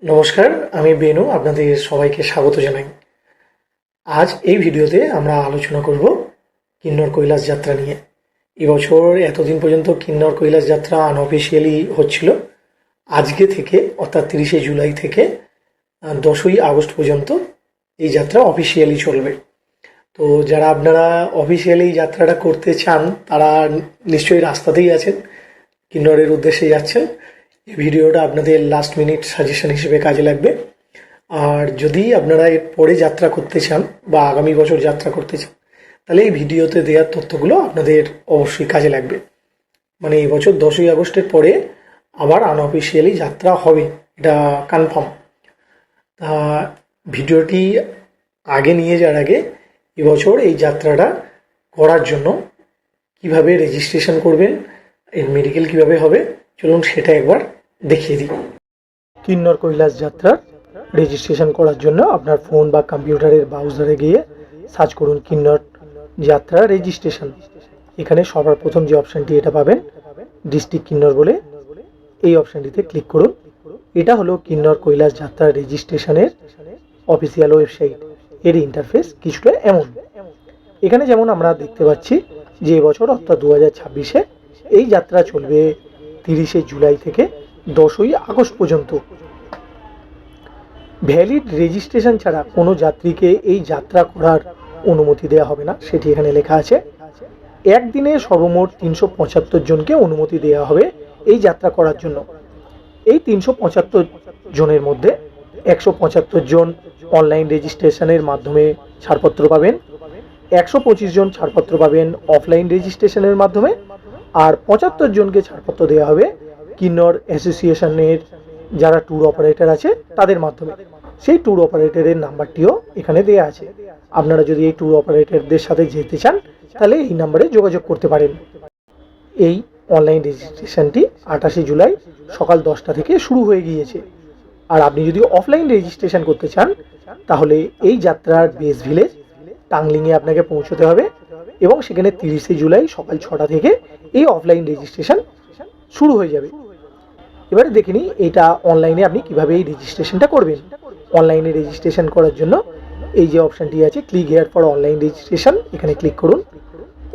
নমস্কার, আমি বেনু আপনাদের সবাইকে স্বাগত জানাই। আজ এই ভিডিওতে আমরা আলোচনা করব কিন্নর কৈলাস যাত্রা নিয়ে। এবছর এতদিন পর্যন্ত কিন্নর কৈলাস যাত্রা আনঅফিসিয়ালি হচ্ছিল। আজকে থেকে অর্থাৎ 30শে জুলাই থেকে 10ই আগস্ট পর্যন্ত এই যাত্রা অফিসিয়ালি চলবে। তো যারা আপনারা অফিসিয়ালি এই যাত্রাটা করতে চান তারা নিশ্চয়ই রাস্তাতেই আছেন, কিন্নরের উদ্দেশ্যে যাচ্ছেন। এই ভিডিওটা আপনাদের লাস্ট মিনিট সাজেশন হিসেবে কাজে লাগবে। আর যদি আপনারা এর পরে যাত্রা করতে চান বা আগামী বছর যাত্রা করতে চান তাহলে এই ভিডিওতে দেওয়ার তথ্যগুলো আপনাদের অবশ্যই কাজে লাগবে। মানে এই বছর 10ই আগস্টের পরে আবার আনঅফিসিয়ালি যাত্রা হবে, এটা কনফার্ম। তা ভিডিওটি আগে নিয়ে যাওয়ার আগে এবছর এই যাত্রাটা করার জন্য কিভাবে রেজিস্ট্রেশন করবেন, এর মেডিকেল কিভাবে হবে, চলুন সেটা একবার দেখিয়ে দিই। কিন্নর কৈলাস যাত্রার রেজিস্ট্রেশন করার জন্য আপনার ফোন বা কম্পিউটারের ব্রাউজারে গিয়ে সার্চ করুন কিন্নর যাত্রা রেজিস্ট্রেশন। এখানে সবার প্রথম যে অপশানটি এটা পাবেন ডিস্ট্রিক্ট কিন্নর বলে, এই অপশানটিতে ক্লিক করুন। এটা হলো কিন্নর কৈলাস যাত্রা রেজিস্ট্রেশনের অফিসিয়াল ওয়েবসাইট। এর ইন্টারফেস কিছুটা এমন। এখানে যেমন আমরা দেখতে পাচ্ছি যে এবছর অর্থাৎ 2026-এ এই যাত্রা চলবে 30শে জুলাই থেকে 10ই আগস্ট পর্যন্ত। ভ্যালিড রেজিস্ট্রেশন ছাড়া কোনো যাত্রীকে এই যাত্রা করার অনুমতি দেওয়া হবে না, সেটি এখানে লেখা আছে। একদিনে সর্বমোট 375 জনকে অনুমতি দেওয়া হবে এই যাত্রা করার জন্য। এই 375 জনের মধ্যে 175 জন অনলাইন রেজিস্ট্রেশনের মাধ্যমে ছাড়পত্র পাবেন, 125 জন ছাড়পত্র পাবেন অফলাইন রেজিস্ট্রেশনের মাধ্যমে, আর 75 জনকে ছাড়পত্র দেওয়া হবে কিন্নর অ্যাসোসিয়েশনের যারা ট্যুর অপারেটর আছে তাদের মাধ্যমে। সেই ট্যুর অপারেটরের নাম্বারটিও এখানে দেওয়া আছে। আপনারা যদি এই ট্যুর অপারেটরদের সাথে যেতে চান তাহলে এই নাম্বারে যোগাযোগ করতে পারেন। এই অনলাইন রেজিস্ট্রেশনটি 28শে জুলাই সকাল 10টা থেকে শুরু হয়ে গিয়েছে। আর আপনি যদি অফলাইন রেজিস্ট্রেশন করতে চান তাহলে এই যাত্রার বেস ভিলেজ টাংলিংয়ে আপনাকে পৌঁছতে হবে এবং সেখানে 30শে জুলাই সকাল 6টা থেকে এই অফলাইন রেজিস্ট্রেশন শুরু হয়ে যাবে। এবারে দেখে নিই এটা অনলাইনে আপনি কিভাবে এই রেজিস্ট্রেশনটা করবেন। অনলাইনে রেজিস্ট্রেশন করার জন্য এই যে অপশানটি আছে click here for online registration, এখানে ক্লিক করুন,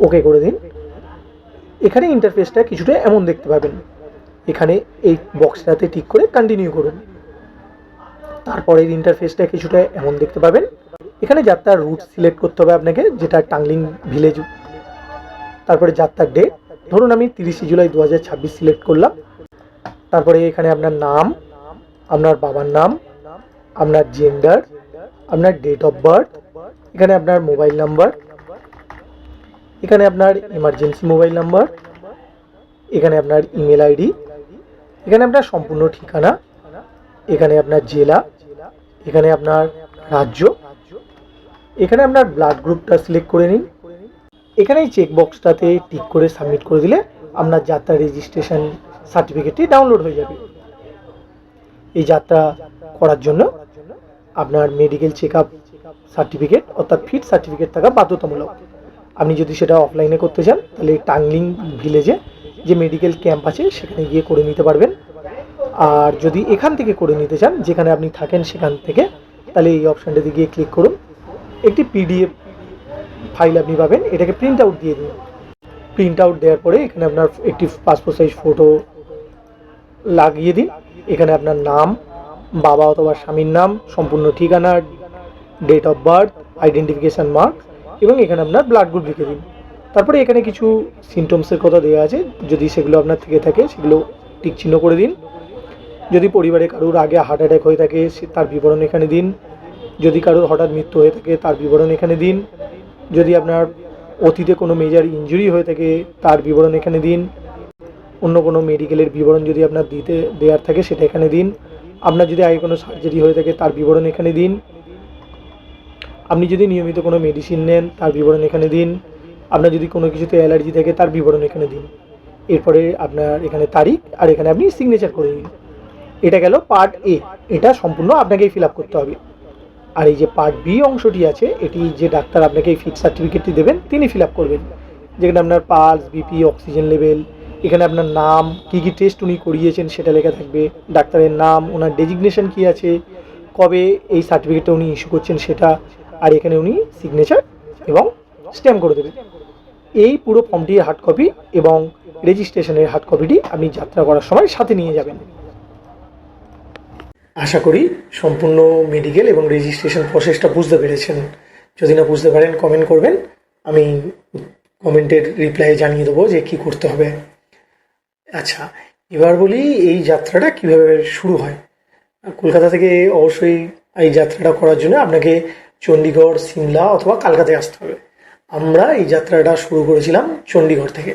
ওকে করে দিন। এখানে ইন্টারফেসটা কিছুটা এমন দেখতে পাবেন। এখানে এই বক্সটাতে টিক করে কন্টিনিউ করুন। তারপরের ইন্টারফেসটা কিছুটা এমন দেখতে পাবেন। এখানে যাত্রার রুট সিলেক্ট করতে হবে আপনাকে, যেটা টাংলিং ভিলেজ। তারপরে যাত্রার ডেট, ধরুন আমি 30শে জুলাই 2026 সিলেক্ট করলাম। তারপরে এখানে আপনার নাম, আপনার বাবার নাম, আপনার জেন্ডার, আপনার ডেট অফ বার্থ, এখানে আপনার মোবাইল নাম্বার, এখানে আপনার ইমার্জেন্সি মোবাইল নাম্বার, এখানে আপনার ইমেল আইডি, এখানে আপনার সম্পূর্ণ ঠিকানা, এখানে আপনার জেলা, এখানে আপনার রাজ্য, এখানে আপনার ব্লাড গ্রুপটা সিলেক্ট করে নিন। এখানে এই চেকবক্সটাতে টিক করে সাবমিট করে দিলে আপনার যাত্রা রেজিস্ট্রেশন সার্টিফিকেটটি ডাউনলোড হয়ে যাবে। এই যাত্রা করার জন্য আপনার মেডিকেল চেক আপ সার্টিফিকেট অর্থাৎ ফিট সার্টিফিকেট থাকা বাধ্যতামূলক। আপনি যদি সেটা অফলাইনে করতে চান তাহলে টাংলিং ভিলেজে যে মেডিকেল ক্যাম্প আছে সেখানে গিয়ে করে নিতে পারবেন। আর যদি এখান থেকে করে নিতে চান যেখানে আপনি থাকেন সেখান থেকে, তাহলে এই অপশানটাতে গিয়ে ক্লিক করুন। একটি পিডিএফ ফাইল আপনি পাবেন, এটাকে প্রিন্ট আউট দিয়ে দিন। প্রিন্ট আউট দেওয়ার পরে এখানে আপনার একটি পাসপোর্ট সাইজ ফটো লাগিয়ে দিন। এখানে আপনার নাম, বাবা অথবা স্বামীর নাম, সম্পূর্ণ ঠিকানা, date of birth, identification mark এবং এখানে আপনার ব্লাড গ্রুপ লিখে দিন। তারপরে এখানে কিছু সিমটমসের কথা দেওয়া আছে, যদি সেগুলো আপনার থেকে থাকে সেগুলো টিক চিহ্ন করে দিন। যদি পরিবারে কারোর আগে হার্ট অ্যাটাক হয়ে থাকে তার বিবরণ এখানে দিন। যদি কারোর হঠাৎ মৃত্যু হয়ে থাকে তার বিবরণ এখানে দিন। যদি আপনার অতীতে কোনো মেজর ইনজুরি হয়ে থাকে তার বিবরণ এখানে দিন। অন্য কোনো মেডিকেলের বিবরণ যদি আপনার দেওয়ার থাকে সেটা এখানে দিন। আপনার যদি আগে কোনো সার্জারি হয়ে থাকে তার বিবরণ এখানে দিন। আপনি যদি নিয়মিত কোনো মেডিসিন নেন তার বিবরণ এখানে দিন। আপনার যদি কোনো কিছুতে অ্যালার্জি থাকে তার বিবরণ এখানে দিন। এরপরে আপনার এখানে তারিখ আর এখানে আপনি সিগনেচার করে দিন। এটা গেল পার্ট এ, এটা সম্পূর্ণ আপনাকেই ফিল আপ করতে হবে। আর এই যে পার্ট বি অংশটি আছে, এটি যে ডাক্তার আপনাকে এই ফিট সার্টিফিকেটটি দেবেন তিনি ফিল আপ করবেন, যেখানে আপনার পালস, বিপি, অক্সিজেন লেভেল এখানে আপনার নাম, কী কী টেস্ট উনি করিয়েছেন সেটা লেখা থাকবে, ডাক্তারের নাম, ওনার ডেজিগনেশন কী আছে, কবে এই সার্টিফিকেটটা উনি ইস্যু করছেন সেটা, আর এখানে উনি সিগনেচার এবং স্ট্যাম্প করে দেবেন। এই পুরো ফর্মটির হার্ড কপি এবং রেজিস্ট্রেশনের হার্ড কপিটি আপনি যাত্রা করার সময় সাথে নিয়ে যাবেন। আশা করি সম্পূর্ণ মেডিকেল এবং রেজিস্ট্রেশন প্রসেসটা বুঝতে পেরেছেন। যদি না বুঝতে পারেন কমেন্ট করবেন, আমি কমেন্টের রিপ্লাই জানিয়ে দেবো যে কী করতে হবে। আচ্ছা, এবার বলি এই যাত্রাটা কিভাবে শুরু হয়। কলকাতা থেকে অবশ্যই এই যাত্রাটা করার জন্য আপনাকে চণ্ডীগড়, সিমলা অথবা কলকাতায় আসতে হবে। আমরা এই যাত্রাটা শুরু করেছিলাম চণ্ডীগড় থেকে।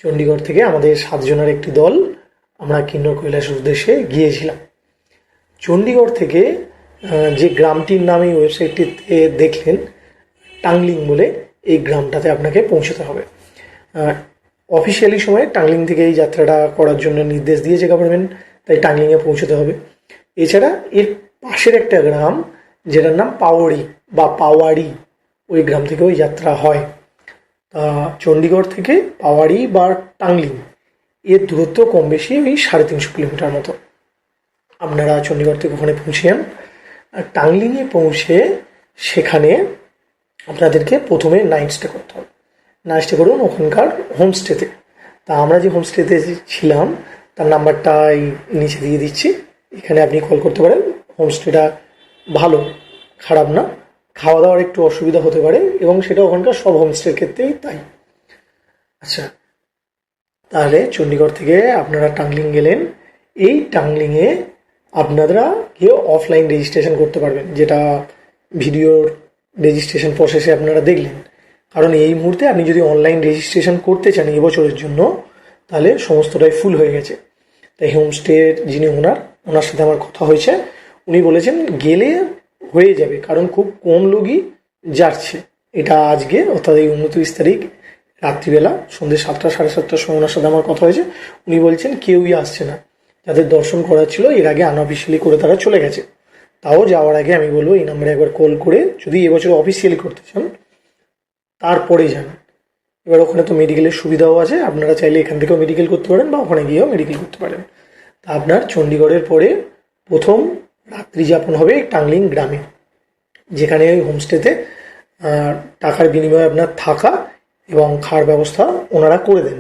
চণ্ডীগড় থেকে আমাদের 7 জনের একটি দল আমরা কিন্নর কৈলাসের উদ্দেশ্যে গিয়েছিলাম। চণ্ডীগড় থেকে যে গ্রামটির নাম এই ওয়েবসাইটটিতে দেখলেন, টাংলিং বলে, এই গ্রামটাতে আপনাকে পৌঁছতে হবে। অফিসিয়ালি সময়ে টাংলিং থেকে এই যাত্রাটা করার জন্য নির্দেশ দিয়েছে গভর্নমেন্ট, তাই টাংলিংয়ে পৌঁছতে হবে। এছাড়া এর পাশের একটা গ্রাম যেটার নাম পাওয়ারি বা পাওয়ারি, ওই গ্রাম থেকে ওই যাত্রা হয়। তা চণ্ডীগড় থেকে পাওয়ারি বা টাংলিং এর দূরত্ব কম বেশি ওই 350 কিলোমিটার মতো। আপনারা চণ্ডীগড় থেকে ওখানে পৌঁছে যান। টাংলিংয়ে পৌঁছে সেখানে আপনাদেরকে প্রথমে নাইট স্টে করতে হবে। নাইট স্টে করুন ওখানকার হোমস্টেতে। তা আমরা যে হোমস্টেতে ছিলাম তার নাম্বারটা এই নিচে দিয়ে দিচ্ছি, এখানে আপনি কল করতে পারেন। হোমস্টেটা ভালো, খারাপ না। খাওয়া দাওয়ার একটু অসুবিধা হতে পারে এবং সেটা ওখানকার সব হোমস্টের ক্ষেত্রেই তাই। আচ্ছা, তাহলে চণ্ডীগড় থেকে আপনারা টাংলিং গেলেন। এই টাংলিংয়ে আপনারা গিয়ে অফলাইন রেজিস্ট্রেশন করতে পারবেন, যেটা ভিডিওর রেজিস্ট্রেশন প্রসেসে আপনারা দেখলেন। কারণ এই মুহূর্তে আপনি যদি অনলাইন রেজিস্ট্রেশন করতে চান এবছরের জন্য, তাহলে সমস্তটাই ফুল হয়ে গেছে। তাই হোমস্টের যিনি ওনার সাথে আমার কথা হয়েছে, উনি বলেছেন গেলে হয়ে যাবে, কারণ খুব কম লোকই যাচ্ছে। এটা আজকে অর্থাৎ এই 29 তারিখ রাত্রিবেলা সন্ধ্যে 7টা 7:30টার সময় ওনার সাথে আমার কথা হয়েছে। উনি বলছেন কেউই আসছে না, যাদের দর্শন করার ছিল এর আগে আনঅফিসিয়ালি করে তারা চলে গেছে। তাও যাওয়ার আগে আমি বলবো এই নাম্বারে একবার কল করে যদি এবছর অফিসিয়ালি করতে চান তারপরে যান। এবার ওখানে তো মেডিকেলের সুবিধাও আছে, আপনারা চাইলে এখান থেকেও মেডিকেল করতে পারেন বা ওখানে গিয়েও মেডিকেল করতে পারেন। তা আপনার চণ্ডীগড়ের পরে প্রথম রাত্রি যাপন হবে টাংলিং গ্রামে, যেখানে ওই হোমস্টেতে টাকার বিনিময়ে আপনার থাকা এবং খাওয়ার ব্যবস্থা ওনারা করে দেন।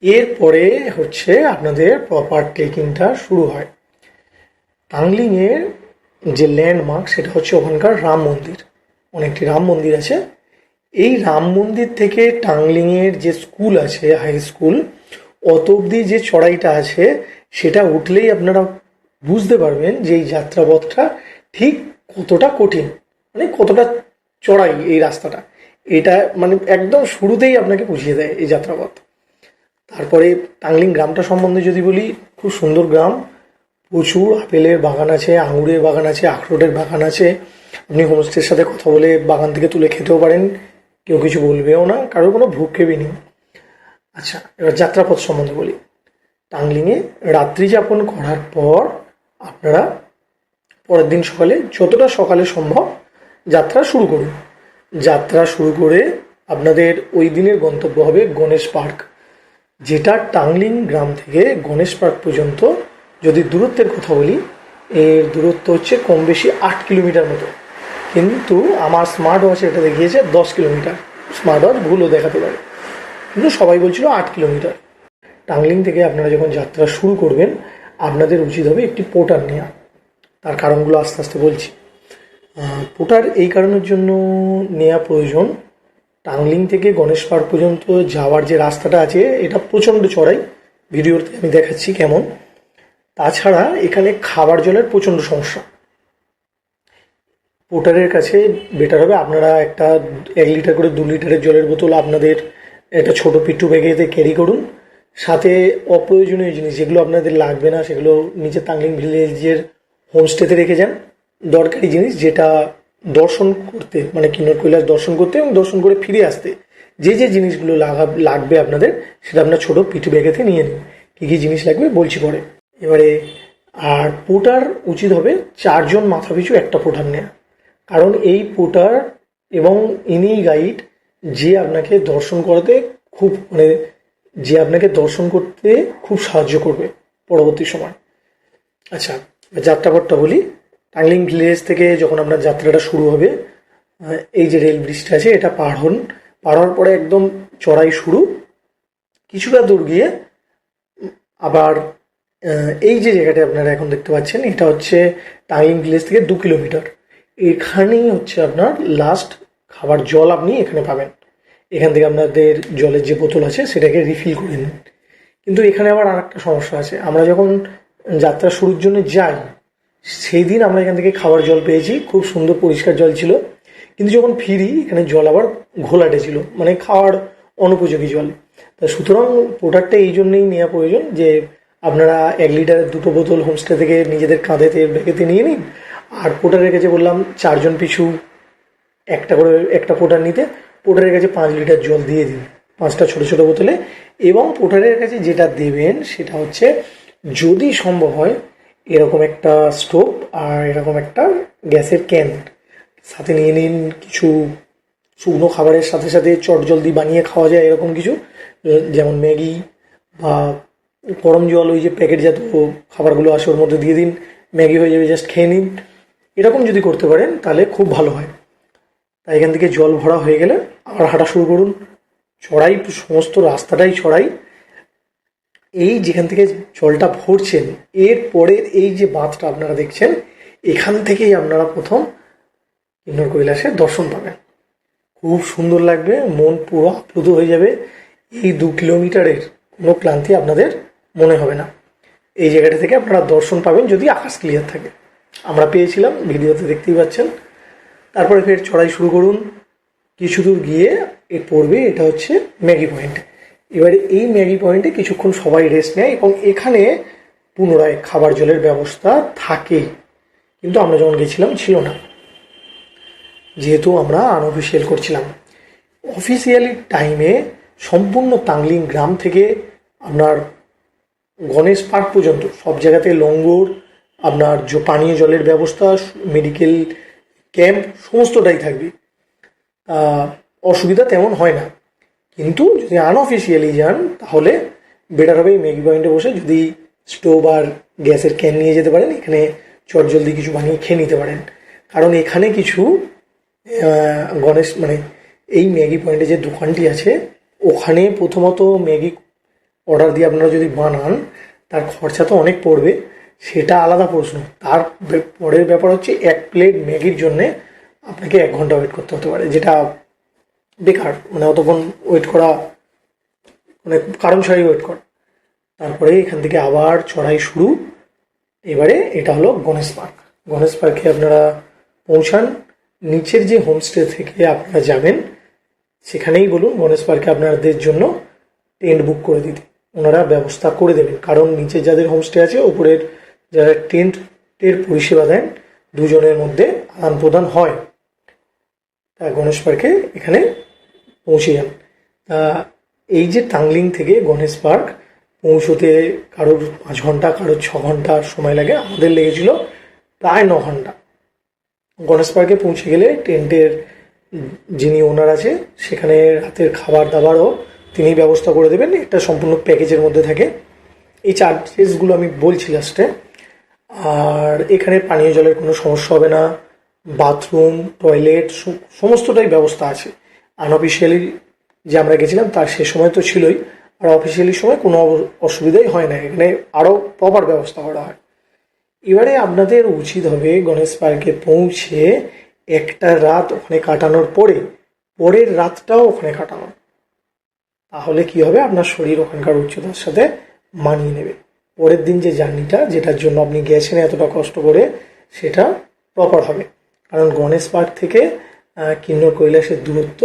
এরপরে হচ্ছে আপনাদের প্রপার ট্রেকিংটা শুরু হয়। টাংলিংয়ের যে ল্যান্ডমার্ক সেটা হচ্ছে ওখানকার রাম মন্দির। অনেকটি রাম মন্দির আছে। এই রাম মন্দির থেকে টাংলিংয়ের যে স্কুল আছে, হাই স্কুল, অত অবধি যে চড়াইটা আছে সেটা উঠলেই আপনারা বুঝতে পারবেন যে এই যাত্রাপথটা ঠিক কতটা কঠিন, মানে কতটা চড়াই এই রাস্তাটা। এটা মানে একদম শুরুতেই আপনাকে বুঝিয়ে দেয় এই যাত্রাপথ। তারপরে টাংলিং গ্রামটা সম্বন্ধে যদি বলি, খুব সুন্দর গ্রাম। প্রচুর আপেলের বাগান আছে, আঙুরের বাগান আছে, আখরোটের বাগান আছে। আপনি হোমস্টের সাথে কথা বলে বাগান থেকে তুলে খেতেও পারেন, কেউ কিছু বলবেও না, কারোর কোনো ভ্রুক্ষেপই নেই। আচ্ছা, এবার যাত্রাপথ সম্বন্ধে বলি। টাংলিংয়ে রাত্রি যাপন করার পর আপনারা পরের দিন সকালে যতটা সকালে সম্ভব যাত্রা শুরু করুন। যাত্রা শুরু করে আপনাদের ওই দিনের গন্তব্য হবে গণেশ পার্ক, যেটা টাংলিং গ্রাম থেকে গণেশ পার্ক পর্যন্ত যদি দূরত্বের কথা বলি, এর দূরত্ব হচ্ছে কম বেশি 8 কিলোমিটার মতো। কিন্তু আমার স্মার্ট ওয়াচে এটা দেখিয়েছে 10 কিলোমিটার। স্মার্ট ওয়াচ ভুলও দেখাতে পারে, কিন্তু সবাই বলছিল 8 কিলোমিটার। টাংলিং থেকে আপনারা যখন যাত্রা শুরু করবেন আপনাদের উচিত হবে একটি পোর্টার নেওয়া। তার কারণগুলো আস্তে আস্তে বলছি। পোর্টার এই কারণের জন্য নেওয়া প্রয়োজন, টাংলিং থেকে গণেশ পার্ক পর্যন্ত যাওয়ার যে রাস্তাটা আছে এটা প্রচণ্ড চড়াই, ভিডিওতে আমি দেখাচ্ছি কেমন। তাছাড়া এখানে খাবার জলের প্রচণ্ড সমস্যা। পোর্টারের কাছে বেটার হবে আপনারা একটা 1 লিটার করে 2 লিটারের জলের বোতল আপনাদের একটা ছোটো পিট্টু ব্যাগেতে ক্যারি করুন। সাথে অপ্রয়োজনীয় জিনিস যেগুলো আপনাদের লাগবে না সেগুলো নিচে টাংলিং ভিলেজের হোমস্টেতে রেখে যান। দরকারি জিনিস যেটা দর্শন করতে, মানে কিন্নর কৈলাস দর্শন করতে এবং দর্শন করে ফিরে আসতে যে যে জিনিসগুলো লাগবে আপনাদের, সেটা আপনার ছোটো পিটু ব্যাগেতে নিয়ে নিন। কী কী জিনিস লাগবে বলছি পরে। এবারে আর পোর্টার উচিত হবে 4 জন মাথাপিছু একটা পোর্টার নেওয়া, কারণ এই পোর্টার এবং ইনি গাইড যে আপনাকে দর্শন করাতে খুব মানে যে আপনাকে দর্শন করতে খুব সাহায্য করবে পরবর্তী সময়। আচ্ছা, যাত্রাপথটা বলি। টাংলিং ভিলেজ থেকে যখন আপনার যাত্রাটা শুরু হবে, এই যে রেল ব্রিজটা আছে এটা পার হওয়ার পরে একদম চড়াই শুরু। কিছুটা দূর গিয়ে আবার এই যে জায়গাটা আপনারা এখন দেখতে পাচ্ছেন, এটা হচ্ছে টাংলিং ভিলেজ থেকে 2 কিলোমিটার। এখানেই হচ্ছে আপনার লাস্ট খাবার জল আপনি এখানে পাবেন। এখান থেকে আপনাদের জলের যে বোতল আছে সেটাকে রিফিল করে নিন। কিন্তু এখানে আবার আর একটা সমস্যা আছে। আমরা যখন যাত্রা শুরুর জন্য যাই সেই দিন আমরা এখান থেকে খাবার জল পেয়েছি, খুব সুন্দর পরিষ্কার জল ছিল। কিন্তু যখন ফিরি এখানে জল আবার ঘোলাটে ছিল, মানে খাওয়ার অনুপযোগী জল। তা সুতরাং প্রোডাক্টটা এই জন্যই নেওয়া প্রয়োজন যে আপনারা 1 লিটারের 2টো বোতল হোমস্টে থেকে নিজেদের কাঁধেতে ব্যাগেতে নিয়ে নিন। আর পোর্টারের কাছে বললাম 4 জন পিছু একটা পোর্টার নিতে। পোর্টারের কাছে 5 লিটার জল দিয়ে দিন, 5টা ছোটো ছোটো বোতলে। এবং পোর্টারের কাছে যেটা দেবেন সেটা হচ্ছে যদি সম্ভব হয় এরকম একটা স্টোভ আর এরকম একটা গ্যাসের ক্যান সাথে নিয়ে নিন। কিছু শুকনো খাবারের সাথে সাথে চটজলদি বানিয়ে খাওয়া যায় এরকম কিছু, যেমন ম্যাগি বা গরম জল, ওই যে প্যাকেটজাত খাবারগুলো আসে ওর মধ্যে দিয়ে দিন, ম্যাগি হয়ে যাবে, জাস্ট খেয়ে নিন। এরকম যদি করতে পারেন তাহলে খুব ভালো হয়। তাই এখান থেকে জল ভরা হয়ে গেলে আবার হাঁটা শুরু করুন। চড়াই, সমস্ত রাস্তাটাই চড়াই। এই যেখান থেকে জলটা ভরছেন এর পরের এই যে বাঁধটা আপনারা দেখছেন, এখান থেকেই আপনারা প্রথম কিন্নর কৈলাসের দর্শন পাবেন। খুব সুন্দর লাগবে, মন পুরো আপ্লুত হয়ে যাবে। এই 2 কিলোমিটারের কোনো ক্লান্তি আপনাদের মনে হবে না। এই জায়গাটা থেকে আপনারা দর্শন পাবেন যদি আকাশ ক্লিয়ার থাকে। আমরা পেয়েছিলাম, ভিডিওতে দেখতেই পাচ্ছেন। তারপরে ফের চড়াই শুরু করুন। কিছু দূর গিয়ে এর পড়বে এটা হচ্ছে ম্যাগি পয়েন্ট। এবারে এই ম্যাগি পয়েন্টে কিছুক্ষণ সবাই রেস্ট নেয় এবং এখানে পুনরায় খাবার জলের ব্যবস্থা থাকে, কিন্তু আমরা যখন গেছিলাম ছিল না, যেহেতু আমরা আনঅফিসিয়াল করছিলাম। অফিসিয়ালি টাইমে সম্পূর্ণ টাংলিং গ্রাম থেকে আপনার গণেশ পার্ক পর্যন্ত সব জায়গাতে লঙ্গর, আপনার পানীয় জলের ব্যবস্থা, মেডিকেল ক্যাম্প সমস্তটাই থাকবে। অসুবিধা তেমন হয় না। কিন্তু যদি আনঅফিসিয়ালি যান তাহলে বেটার হবে এই ম্যাগি পয়েন্টে বসে যদি স্টোভ আর গ্যাসের ক্যান নিয়ে যেতে পারেন, এখানে চটজলদি কিছু বানিয়ে খেয়ে নিতে পারেন। কারণ এখানে কিছু গণেশ মানে এই ম্যাগি পয়েন্টে যে দোকানটি আছে ওখানে প্রথমত ম্যাগি অর্ডার দিয়ে আপনারা যদি বানান তার খরচা তো অনেক পড়বে, সেটা আলাদা প্রশ্ন। তার পরের ব্যাপার হচ্ছে 1 প্লেট ম্যাগির জন্যে আপনাকে 1 ঘন্টা ওয়েট করতে হতে পারে, যেটা বেকার। মানে অতক্ষণ ওয়েট করা মানে কারণ ছাড়াই ওয়েট করা। তারপরে এখান থেকে আবার চড়াই শুরু। এবারে এটা হলো গণেশ পার্ক। গণেশ পার্কে আপনারা পৌঁছান। নিচের যে হোমস্টে থেকে আপনারা যাবেন সেখানেই বলুন গণেশ পার্কে আপনাদের জন্য টেন্ট বুক করে দিতে, ওনারা ব্যবস্থা করে দেবেন। কারণ নিচে যাদের হোমস্টে আছে ওপরের যারা টেন্টের পরিষেবা দেন দুজনের মধ্যে আদান প্রদান হয়। তা গণেশ পার্কে এখানে পৌঁছে যান। তা এই যে টাংলিং থেকে গণেশ পার্ক পৌঁছতে কারোর 5 ঘন্টা, কারোর 6 ঘন্টা সময় লাগে। আমাদের লেগেছিল প্রায় 9 ঘন্টা। গণেশ পার্কে পৌঁছে গেলে টেন্টের যিনি ওনার আছে সেখানে রাতের খাবার দাবারও তিনি ব্যবস্থা করে দেবেন, একটা সম্পূর্ণ প্যাকেজের মধ্যে থাকে। এই চার্জেসগুলো আমি বলছি লাস্টে। আর এখানে পানীয় জলের কোনো সমস্যা হবে না, বাথরুম, টয়লেট সমস্তটাই ব্যবস্থা আছে। আনঅফিসিয়ালি যে আমরা গেছিলাম তার সে সময় তো ছিলই, আর অফিসিয়ালি সময় কোনো অসুবিধাই হয় না, এখানে আরও প্রপার ব্যবস্থা করা হয়। এবারে আপনাদের উচিত হবে গণেশ পার্কে পৌঁছে একটা রাত ওখানে কাটানোর পরের রাতটাও ওখানে কাটানো। তাহলে কি হবে, আপনার শরীর ওখানকার উচ্চতার সাথে মানিয়ে নেবে। পরের দিন যে জার্নিটা, যেটার জন্য আপনি গেছেন এতটা কষ্ট করে, সেটা প্রপার হবে। কারণ গণেশ পার্ক থেকে কিন্নর কৈলাসের দূরত্ব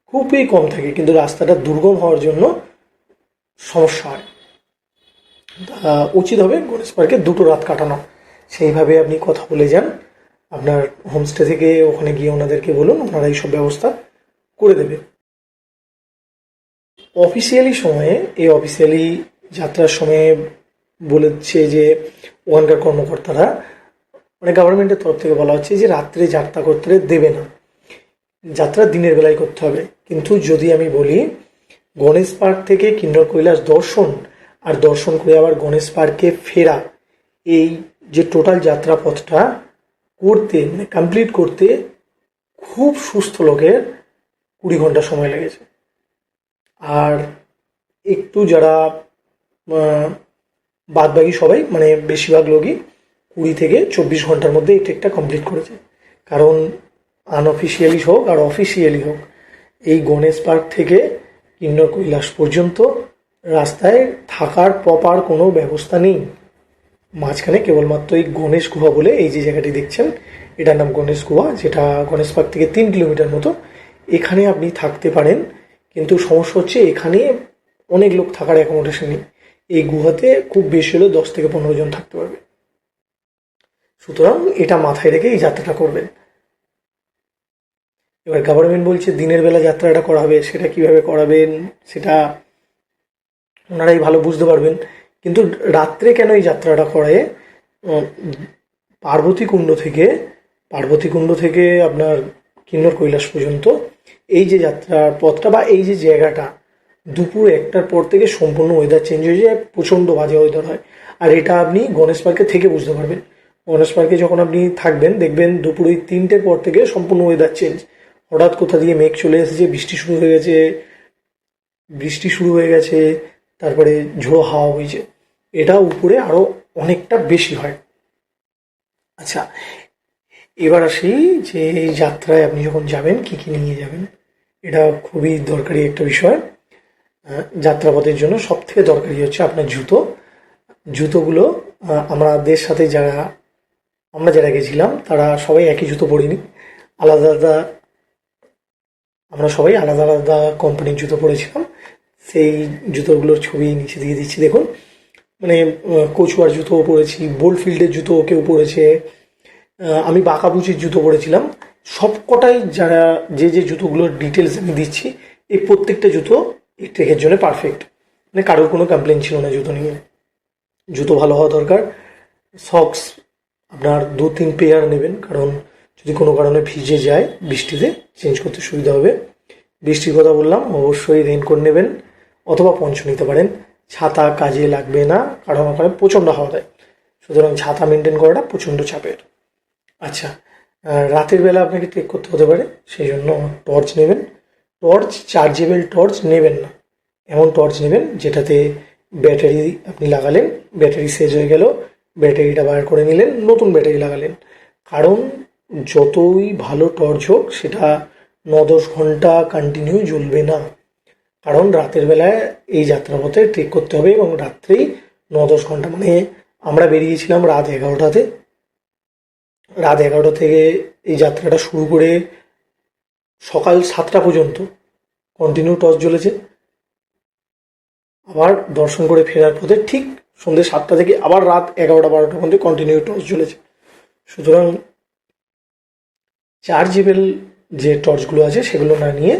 খুবই কম থাকে, কিন্তু রাস্তাটা দুর্গম হওয়ার জন্য সমস্যা হয়। উচিত হবে গণেশ পার্কে 2টো রাত কাটানো। সেইভাবে আপনি কথা বলে যান আপনার হোমস্টে থেকে, ওখানে গিয়ে ওনাদেরকে বলুন, ওনারা এইসব ব্যবস্থা করে দেবে। অফিসিয়ালি যাত্রার সময়ে বলেছে যে ওখানকার কর্মকর্তারা, মানে গভর্নমেন্টের তরফ থেকে বলা হচ্ছে যে রাত্রে যাত্রা করতে দেবে না, যাত্রা দিনের বেলায় করতে হবে। কিন্তু যদি আমি বলি গণেশ পার্ক থেকে কিন্নর কৈলাস দর্শন আর দর্শন করে আবার গণেশ পার্কে ফেরা, এই যে টোটাল যাত্রাপথটা করতে মানে কমপ্লিট করতে খুব সুস্থ লোকের 20 ঘন্টা সময় লেগেছে। আর একটু যারা বাদবাকি সবাই মানে বেশিরভাগ লোকই 20 থেকে 24 ঘন্টার মধ্যে এই ট্রেকটা কমপ্লিট করেছে। কারণ আনঅফিসিয়ালি হোক আর অফিসিয়ালি হোক, এই গণেশ পার্ক থেকে কিন্নর কৈলাস পর্যন্ত রাস্তায় থাকার প্রপার কোনো ব্যবস্থা নেই। মাঝখানে কেবলমাত্র এই গণেশ গুহা বলে এই যে জায়গাটি দেখছেন, এটার নাম গণেশ গুহা, যেটা গণেশ পার্ক থেকে 3 কিলোমিটার মতো। এখানে আপনি থাকতে পারেন, কিন্তু সমস্যা হচ্ছে এখানে অনেক লোক থাকার অ্যাকোমোডেশন নেই। এই গুহাতে খুব বেশি হলে 10 থেকে 15 জন থাকতে পারবে। সুতরাং এটা মাথায় রেখে এই যাত্রাটা করবেন। এবার গভর্নমেন্ট বলছে দিনের বেলা যাত্রাটা করাবে, সেটা কিভাবে করাবেন সেটা ওনারাই ভালো বুঝতে পারবেন। কিন্তু রাত্রে কেন এই যাত্রাটা করে, পার্বতী কুণ্ড থেকে আপনার কিন্নর কৈলাস পর্যন্ত এই যে যাত্রার পথটা বা এই যে জায়গাটা, দুপুর 1টার পর থেকে সম্পূর্ণ ওয়েদার চেঞ্জ হয়ে যায়, প্রচণ্ড বাজে ওয়েদার হয়। আর এটা আপনি গণেশ পার্কে থেকে বুঝতে পারবেন। গণেশ পার্কে যখন আপনি থাকবেন দেখবেন দুপুর ওই 3টের পর থেকে সম্পূর্ণ ওয়েদার চেঞ্জ। হঠাৎ কোথা দিয়ে মেঘ চলে এসেছে, বৃষ্টি শুরু হয়ে গেছে, তারপরে ঝোড়ো হাওয়া হয়েছে। এটা উপরে আরও অনেকটা বেশি হয়। আচ্ছা, এবার আসি যে এই যাত্রায় আপনি যখন যাবেন কী কী নিয়ে যাবেন। এটা খুবই দরকারি একটা বিষয়। যাত্রাপথের জন্য সব থেকে দরকারি হচ্ছে আপনার জুতোগুলো। আমাদের সাথে আমরা যারা গেছিলাম তারা সবাই একই জুতো পরিনি, আমরা সবাই আলাদা আলাদা কোম্পানির জুতো পরেছিলাম। সেই জুতোগুলোর ছবি নিচে দিয়ে দিচ্ছি দেখুন। মানে কচুয়ার জুতো পরেছি, বোলফিল্ডের জুতো কেউ পরেছে, আমি বাঁকাবুচির জুতো পরেছিলাম। সব কটাই যারা যে জুতোগুলোর ডিটেলস আমি দিচ্ছি, এই প্রত্যেকটা জুতো এই ট্রেকের জন্য পারফেক্ট। মানে কারোর কোনো কমপ্লেন ছিল না জুতো নিয়ে। জুতো ভালো হওয়া দরকার। সক্স আপনার 2-3 পেয়ার নেবেন, কারণ যদি কোনো কারণে ভিজে যায় বৃষ্টিতে চেঞ্জ করতে সুবিধা হবে। বৃষ্টির কথা বললাম, অবশ্যই রেনকোট নেবেন অথবা পঞ্চ নিতে পারেন। ছাতা কাজে লাগবে না, কারণ ওখানে প্রচণ্ড হাওয়া দেয়। সুতরাং ছাতা মেনটেন করাটা প্রচণ্ড চাপের। আচ্ছা, রাতের বেলা আপনাকে ট্রেক করতে হতে পারে, সেই জন্য টর্চ নেবেন। চার্জেবল টর্চ নেবেন না, এমন টর্চ নেবেন যেটাতে ব্যাটারি আপনি লাগালেন, ব্যাটারি শেষ হয়ে গেল, ব্যাটারিটা বার করে নিলেন, নতুন ব্যাটারি লাগালেন। কারণ যতই ভালো টর্চ হোক সেটা 9-10 ঘন্টা কন্টিনিউ জ্বলবে না। কারণ রাতের বেলায় এই যাত্রাপথে ট্রেক করতে হবে এবং রাত্রেই 9-10 ঘন্টা, মানে আমরা বেরিয়েছিলাম রাত 11টাতে। রাত 11টা থেকে এই যাত্রাটা শুরু করে সকাল 7টা পর্যন্ত কন্টিনিউ টর্চ জ্বলেছে। আবার দর্শন করে ফেরার পথে ঠিক সন্ধ্যে 7টা থেকে আবার রাত 11টা-12টা পর্যন্ত কন্টিনিউ টর্চ জ্বলেছে। সুতরাং চার্জেবল যে টর্চগুলো আছে সেগুলো না নিয়ে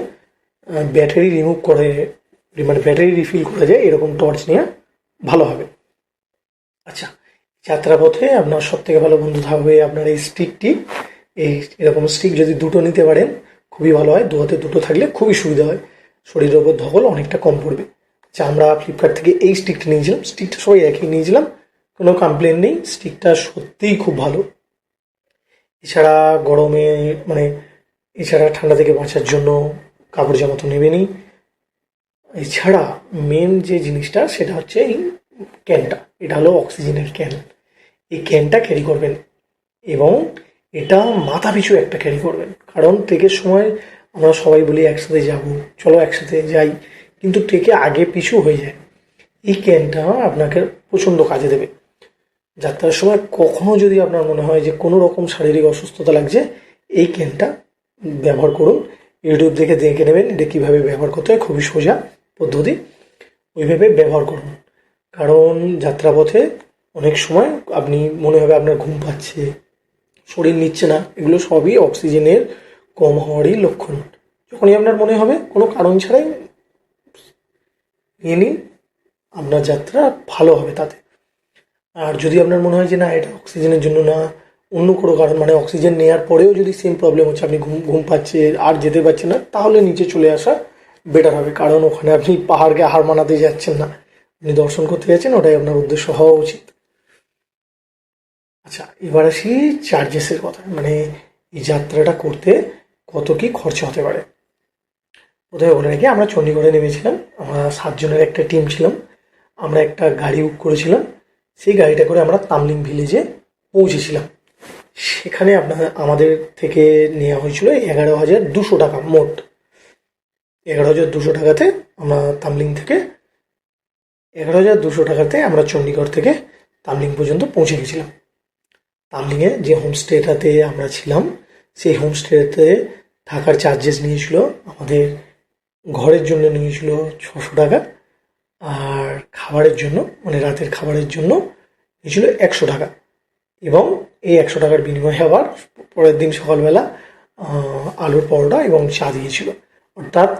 ব্যাটারি রিমুভ করে, মানে ব্যাটারি রিফিল করা যায় এরকম টর্চ নেওয়া ভালো হবে। আচ্ছা, যাত্রাপথে আপনার সব থেকে ভালো বন্ধু থাকবে আপনার এই স্টিকটি। এরকম স্টিক যদি 2টো নিতে পারেন খুবই ভালো হয়। 2 হাতে 2টো থাকলে খুবই সুবিধা হয়, শরীরের ওপর ধকল অনেকটা কম পড়বে। আচ্ছা, আমরা ফ্লিপকার্ট থেকে এই স্টিকটা নিয়েছিলাম। স্টিকটা সবাই একই নিয়েছিলাম, কোনো কমপ্লেন নেই। স্টিকটা সত্যিই খুব ভালো। এছাড়া গরমে এছাড়া ঠান্ডা থেকে বাঁচার জন্য কাপড় জামা তো নেবেনই। এছাড়া মেন যে জিনিসটা সেটা হচ্ছে এই ক্যানটা। এটা হলো অক্সিজেনের ক্যান। এই ক্যানটা ক্যারি করবেন এবং এটা মাথা পিছু একটা ক্যারি করবেন। কারণ ট্রেকের সময় আমরা সবাই বলি একসাথে যাব, চলো একসাথে যাই, কিন্তু ট্রেকে আগে পিছু হয়ে যায়। এই ক্যানটা আপনাকে প্রচণ্ড কাজে দেবে যাত্রার সময়। কখনো যদি আপনার মনে হয় যে কোনো রকম শারীরিক অসুস্থতা লাগছে, এই ক্যানটা ব্যবহার করুন। ইউটিউব দেখে নেবেন এটা কীভাবে ব্যবহার করতে হয়, খুবই সোজা পদ্ধতি, ওইভাবে ব্যবহার করুন। কারণ যাত্রাপথে অনেক সময় আপনি মনে হবে আপনার ঘুম পাচ্ছে, শরীর নিচ্ছে না, এগুলো সবই অক্সিজেনের কম হওয়ারই লক্ষণ। যখনই আপনার মনে হবে কোনো কারণ ছাড়াই নিয়ে নিন, আপনার যাত্রা ভালো হবে তাতে। আর যদি আপনার মনে হয় যে না এটা অক্সিজেনের জন্য না, অন্য কোনো কারণ, মানে অক্সিজেন নেওয়ার পরেও যদি সেম প্রবলেম হচ্ছে, আপনি ঘুম পাচ্ছে আর যেতে পারছে না, তাহলে নিচে চলে আসা বেটার হবে, কারণ ওখানে আপনি পাহাড়কে হার মানাতে যাচ্ছেন না, আপনি দর্শন করতে যাচ্ছেন, ওটাই আপনার উদ্দেশ্য হওয়া উচিত। আচ্ছা, এবার আসি চার্জেসের কথা, মানে এই যাত্রাটা করতে কত কি খরচা হতে পারে। প্রথমে বলে রাখি, আমরা চণ্ডীগড়ে নেমেছিলাম, আমরা 7 জনের একটা টিম ছিলাম। আমরা একটা গাড়ি বুক করেছিলাম, সেই গাড়িটা করে আমরা তামলিং ভিলেজে পৌঁছেছিলাম। সেখানে আমাদের থেকে নেওয়া হয়েছিল 11,200 টাকা মোট। 11,200 টাকাতে আমরা তামলিং থেকে 11,200 টাকাতে আমরা চণ্ডীগড় থেকে তামলিং পর্যন্ত পৌঁছে গেছিলাম। তামলিংয়ে যে হোমস্টেটাতে আমরা ছিলাম, সেই হোমস্টেতে থাকার চার্জেস নিয়েছিল আমাদের, ঘরের জন্য নিয়েছিল 600 টাকা, আর খাবারের জন্য মানে রাতের খাবারের জন্য নিয়েছিল 100 টাকা। এবং এই 100 টাকার বিনিময়ে আবার পরের দিন সকালবেলা আলুর পরোটা এবং চা দিয়েছিল। অর্থাৎ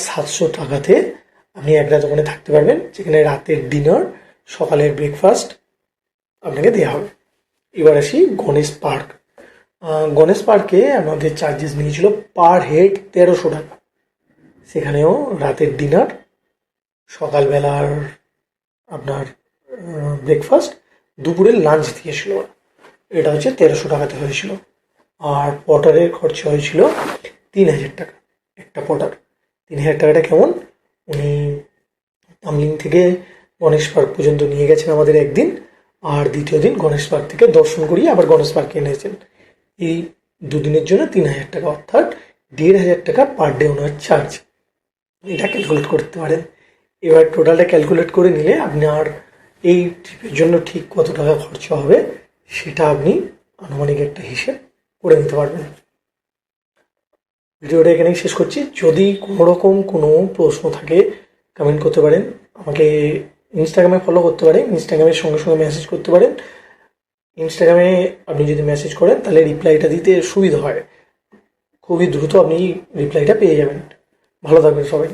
700 টাকাতে আপনি এক রাত ওখানে থাকতে পারবেন, যেখানে রাতের ডিনার, সকালের ব্রেকফাস্ট আপনাকে দেওয়া হবে। এবার আসি গণেশ পার্ক। গণেশ পার্কে আমাদের চার্জেস নিয়েছিল পার হেড 1300 টাকা। সেখানেও রাতের ডিনার, সকালবেলার আপনার ব্রেকফাস্ট, দুপুরের লাঞ্চ দিয়েছিল। এটা হচ্ছে 1300 টাকাতে হয়েছিল। আর পটারের খরচা হয়েছিল 3,000 টাকা, একটা পটার। 3,000 টাকাটা কেমন, উনি তামলিং থেকে গণেশ পার্ক পর্যন্ত নিয়ে গেছেন আমাদের একদিন, আর দ্বিতীয় দিন গণেশ পার্ক থেকে দর্শন করিয়ে আবার গণেশ পার্কে এনেছেন। এই দুদিনের জন্য 3,000 টাকা, অর্থাৎ 1,500 টাকা পার ডে ওনার চার্জ। এটা ক্যালকুলেট করতে পারেন। এবার টোটালটা ক্যালকুলেট করে নিলে আপনার এই ট্রিপের জন্য ঠিক কত টাকা খরচা হবে সেটা আপনি আনুমানিক একটা হিসেব করে নিতে পারবেন। ভিডিওটা এখানেই শেষ করছি। যদি কোনো রকম কোনো প্রশ্ন থাকে কমেন্ট করতে পারেন, আমাকে ইনস্টাগ্রামে ফলো করতে পারেন, ইনস্টাগ্রামের সঙ্গে সঙ্গে মেসেজ করতে পারেন। ইনস্টাগ্রামে আপনি যদি মেসেজ করেন তাহলে রিপ্লাইটা দিতে সুবিধা হয়, খুবই দ্রুত আপনি রিপ্লাইটা পেয়ে যাবেন। ভালো থাকবেন সবাই।